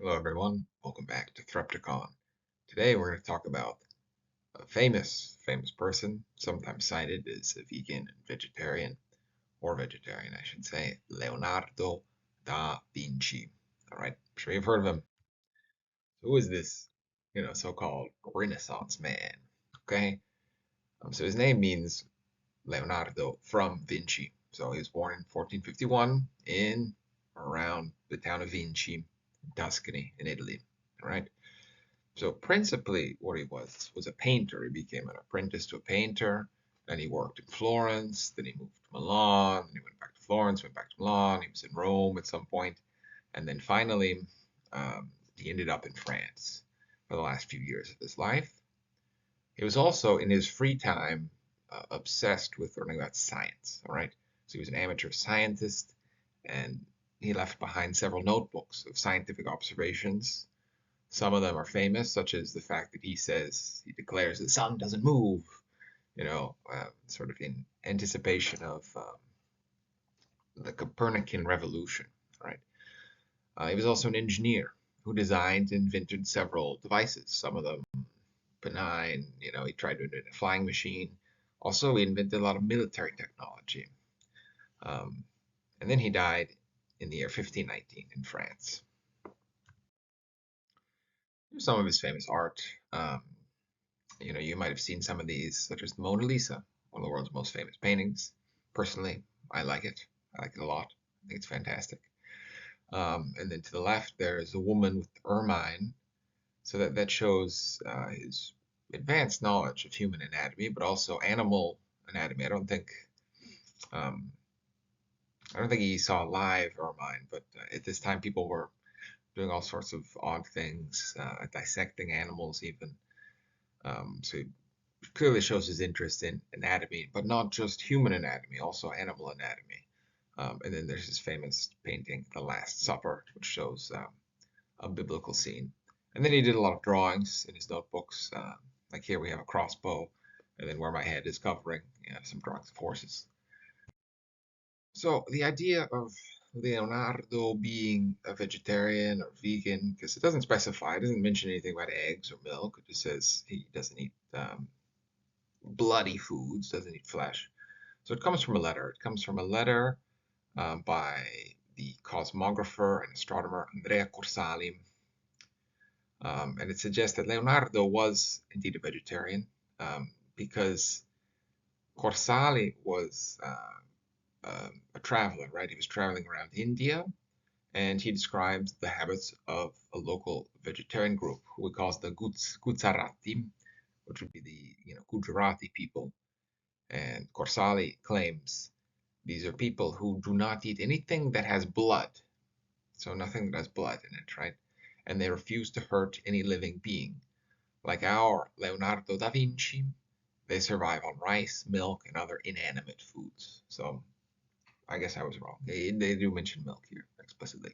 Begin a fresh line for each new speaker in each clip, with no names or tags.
Hello everyone, welcome back to Threpticon. Today we're going to talk about a famous person, sometimes cited as a vegan and vegetarian, or vegetarian I should say, Leonardo da Vinci. Alright, I'm sure you've heard of him. Who is this, so-called Renaissance man? Okay, so his name means Leonardo from Vinci. So he was born in 1451 in around the town of Vinci, Tuscany in Italy. All right. So principally what he was a painter. He became an apprentice to a painter, and he worked in Florence, then he moved to Milan, then he went back to Florence, went back to Milan, he was in Rome at some point, and then finally he ended up in France for the last few years of his life. He was also, in his free time, obsessed with learning about science, all right? So he was an amateur scientist, and he left behind several notebooks of scientific observations. Some of them are famous, such as the fact that he declares the sun doesn't move, sort of in anticipation of the Copernican revolution, right? He was also an engineer who designed and invented several devices, some of them benign. He tried to invent a flying machine. Also, he invented a lot of military technology. Um, and then he died in the year 1519 in France. Some of his famous art. You might have seen some of these, such as the Mona Lisa, one of the world's most famous paintings. Personally, I like it. I like it a lot. I think it's fantastic. And then to the left, there's a woman with ermine. So that shows his advanced knowledge of human anatomy, but also animal anatomy. Um, I don't think he saw live ermine, but at this time people were doing all sorts of odd things, dissecting animals even. So it clearly shows his interest in anatomy, but not just human anatomy, also animal anatomy. And then there's his famous painting, The Last Supper, which shows a biblical scene. And then he did a lot of drawings in his notebooks. Like here we have a crossbow, and then where my head is covering, some drawings of horses. So the idea of Leonardo being a vegetarian or vegan, because it doesn't specify, it doesn't mention anything about eggs or milk. It just says he doesn't eat bloody foods, doesn't eat flesh. So it comes from a letter. It comes from a letter by the cosmographer and astronomer Andrea Corsali. And it suggests that Leonardo was indeed a vegetarian because Corsali was a traveler, right? He was traveling around India, and he describes the habits of a local vegetarian group who he calls the Gujarati, which would be the Gujarati people. And Corsali claims these are people who do not eat anything that has blood, so nothing that has blood in it, right? And they refuse to hurt any living being. Like our Leonardo da Vinci, they survive on rice, milk, and other inanimate foods. So I guess I was wrong. They do mention milk here explicitly.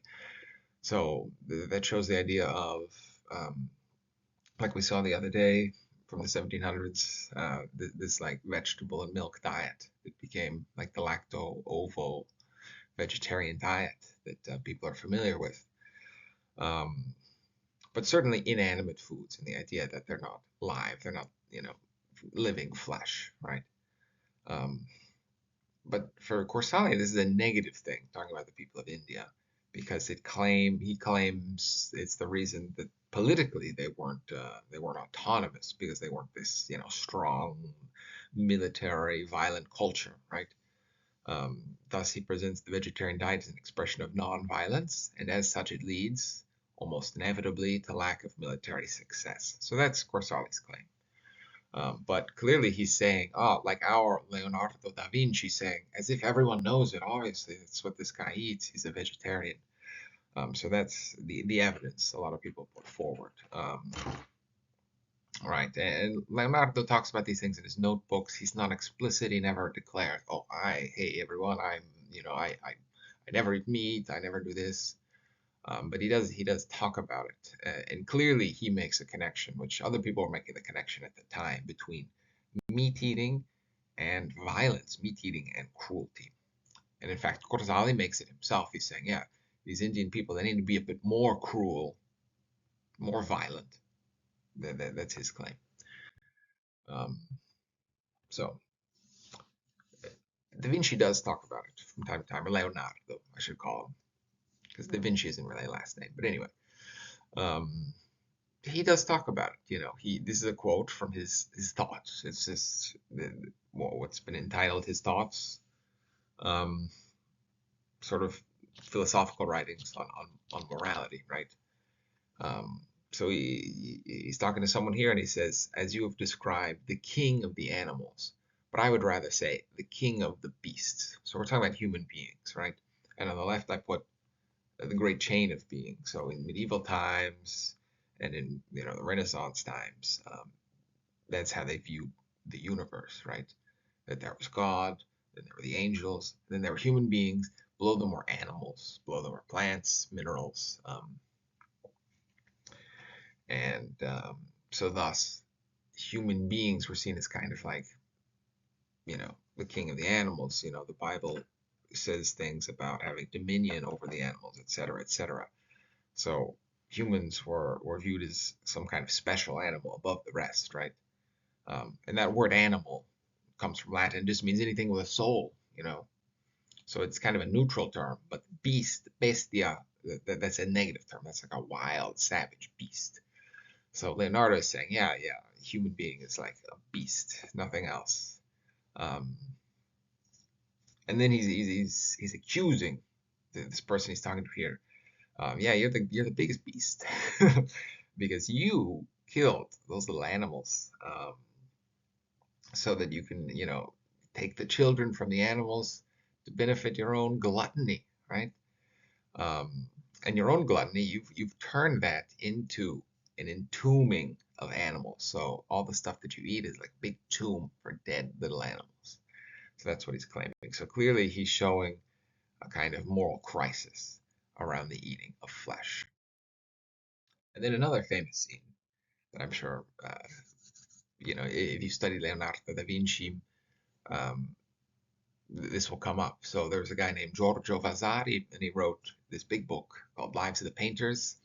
So that shows the idea of, like we saw the other day from the 1700s, this like vegetable and milk diet. It became like the lacto-ovo vegetarian diet that people are familiar with. Um, but certainly inanimate foods, and the idea that they're not live, they're not, living flesh, right? Um, but for Corsali, this is a negative thing, talking about the people of India, because he claims it's the reason that politically they weren't autonomous because they weren't this strong military violent culture, right? Thus, he presents the vegetarian diet as an expression of non-violence, and as such, it leads almost inevitably to lack of military success. So that's Corsali's claim. But clearly he's saying, oh, like our Leonardo da Vinci saying, as if everyone knows it, obviously, that's what this guy eats. He's a vegetarian. So that's the evidence a lot of people put forward. Right, and Leonardo talks about these things in his notebooks. He's not explicit. He never declares, "Oh, hey everyone, I never eat meat. I never do this." But he does talk about it, and clearly he makes a connection, which other people were making the connection at the time between meat eating and violence, meat eating and cruelty. And in fact, Corzali makes it himself. He's saying, yeah, these Indian people, they need to be a bit more cruel more violent. That's his claim. Um, so Da Vinci does talk about it from time to time, or Leonardo, I should call him, because Da Vinci isn't really a last name. But anyway, um, he does talk about it. He this is a quote from his thoughts. It's just what's been entitled his thoughts, um, sort of philosophical writings on morality, right? Um, so he's talking to someone here, and he says, "As you have described, the king of the animals, but I would rather say the king of the beasts." So we're talking about human beings, right? And on the left, I put the great chain of beings. So in medieval times and in the Renaissance times, that's how they viewed the universe, right? That there was God, then there were the angels, then there were human beings. Below them were animals. Below them were plants, minerals, and so thus human beings were seen as kind of like the king of the animals. The Bible says things about having dominion over the animals, etc., etc. So humans were viewed as some kind of special animal above the rest, right? And that word animal comes from Latin, just means anything with a soul. So it's kind of a neutral term, but beast, bestia, that's a negative term. That's like a wild, savage beast. So Leonardo is saying, yeah, yeah, a human being is like a beast, nothing else. Um, and then he's accusing this person he's talking to here. Yeah, you're the biggest beast because you killed those little animals, so that you can take the children from the animals to benefit your own gluttony, right? Um, and your own gluttony, you've turned that into an entombing of animals. So all the stuff that you eat is like a big tomb for dead little animals. So that's what he's claiming. So clearly he's showing a kind of moral crisis around the eating of flesh. And then another famous scene that I'm sure, if you study Leonardo da Vinci, um, this will come up. So there was a guy named Giorgio Vasari, and he wrote this big book called Lives of the Painters,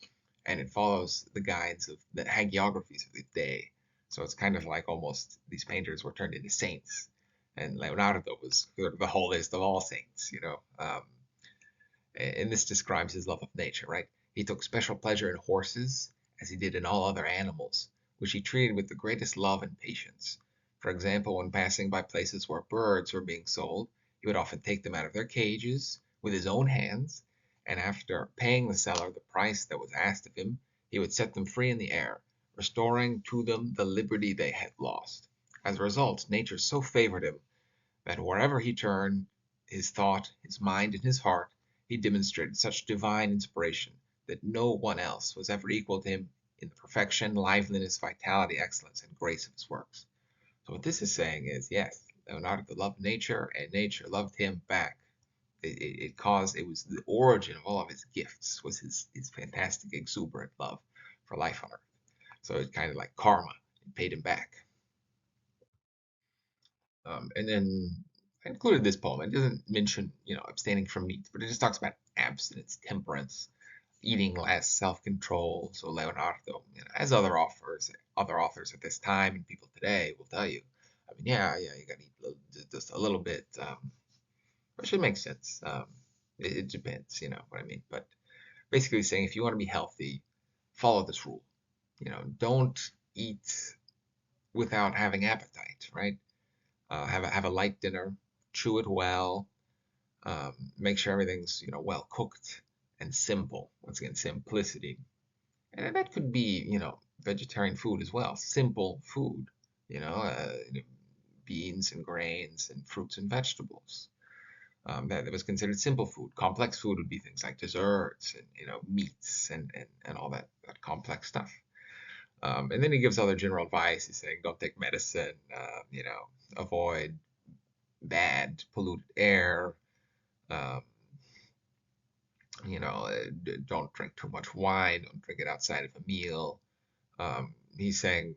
and it follows the guides of the hagiographies of the day. So it's kind of like almost these painters were turned into saints, and Leonardo was the holiest of all saints. And this describes his love of nature, right? He took special pleasure in horses, as he did in all other animals, which he treated with the greatest love and patience. For example, when passing by places where birds were being sold, he would often take them out of their cages with his own hands, and after paying the seller the price that was asked of him, he would set them free in the air, restoring to them the liberty they had lost. As a result, nature so favored him that wherever he turned his thought, his mind, and his heart, he demonstrated such divine inspiration that no one else was ever equal to him in the perfection, liveliness, vitality, excellence, and grace of his works. So what this is saying is, yes, Leonardo loved nature, and nature loved him back. It was the origin of all of his gifts, was his fantastic, exuberant love for life on earth. So it's kind of like karma. It paid him back. And then I included this poem. It doesn't mention, abstaining from meat, but it just talks about abstinence, temperance, eating less, self-control. So Leonardo, as other authors at this time and people today will tell you, I mean, yeah, yeah, you gotta eat just a little bit, which should make sense. It depends, you know what I mean. But basically saying if you want to be healthy, follow this rule. Don't eat without having appetite, right? Have a light dinner, chew it well, make sure everything's well cooked and simple. Once again, simplicity, and that could be vegetarian food as well. Simple food, beans and grains and fruits and vegetables. That was considered simple food. Complex food would be things like desserts and meats and all that complex stuff. And then he gives other general advice. He's saying don't take medicine, avoid bad polluted air, um, don't drink too much wine, don't drink it outside of a meal. He's saying,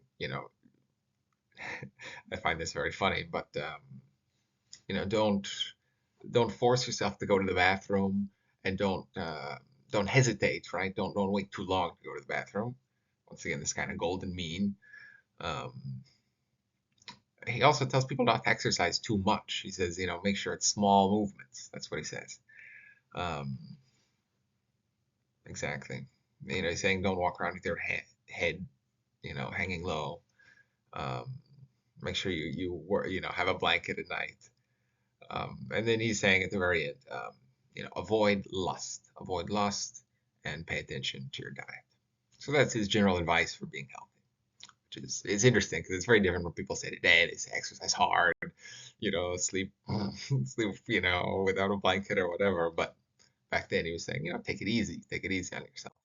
I find this very funny, but don't force yourself to go to the bathroom, and don't hesitate, right? Don't wait too long to go to the bathroom. Once again, this kind of golden mean. Um, he also tells people not to exercise too much. He says, make sure it's small movements. That's what he says. Um, exactly. He's saying don't walk around with your head, hanging low. Um, make sure you have a blanket at night. And then he's saying at the very end, avoid lust, and pay attention to your diet. So that's his general advice for being healthy, which is it's interesting because it's very different from people say today. They say exercise hard, sleep, sleep, without a blanket or whatever. But back then he was saying, take it easy on yourself.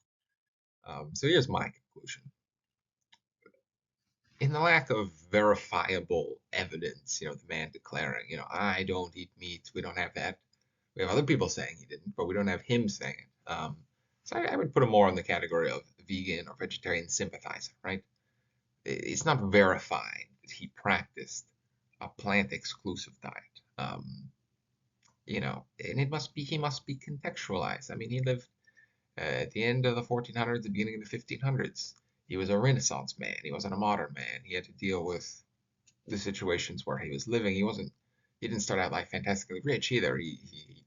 So here's my conclusion. In the lack of verifiable evidence, the man declaring, I don't eat meat, we don't have that. We have other people saying he didn't, but we don't have him saying it. So I would put him more in the category of vegan or vegetarian sympathizer, right? It's not verified that he practiced a plant exclusive diet. And he must be contextualized. I mean, he lived at the end of the 1400s, the beginning of the 1500s. He was a Renaissance man. He wasn't a modern man. He had to deal with the situations where he was living. He didn't start out life fantastically rich either. He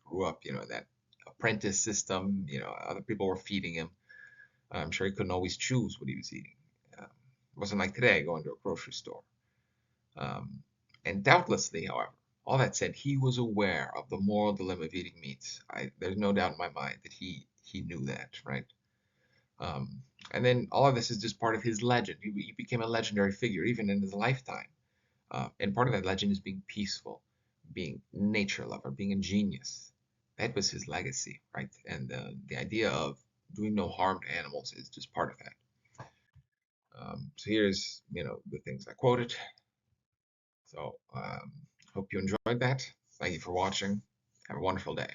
grew up, in that apprentice system. Other people were feeding him. I'm sure he couldn't always choose what he was eating. It wasn't like today, going to a grocery store. Um, and doubtlessly, however, all that said, he was aware of the moral dilemma of eating meat. There's no doubt in my mind that he knew that, right? Um, and then all of this is just part of his legend. He became a legendary figure even in his lifetime. And part of that legend is being peaceful, being nature lover, being a genius. That was his legacy, right? And the idea of doing no harm to animals is just part of that. So here's, the things I quoted. So hope you enjoyed that. Thank you for watching. Have a wonderful day.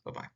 Bye bye.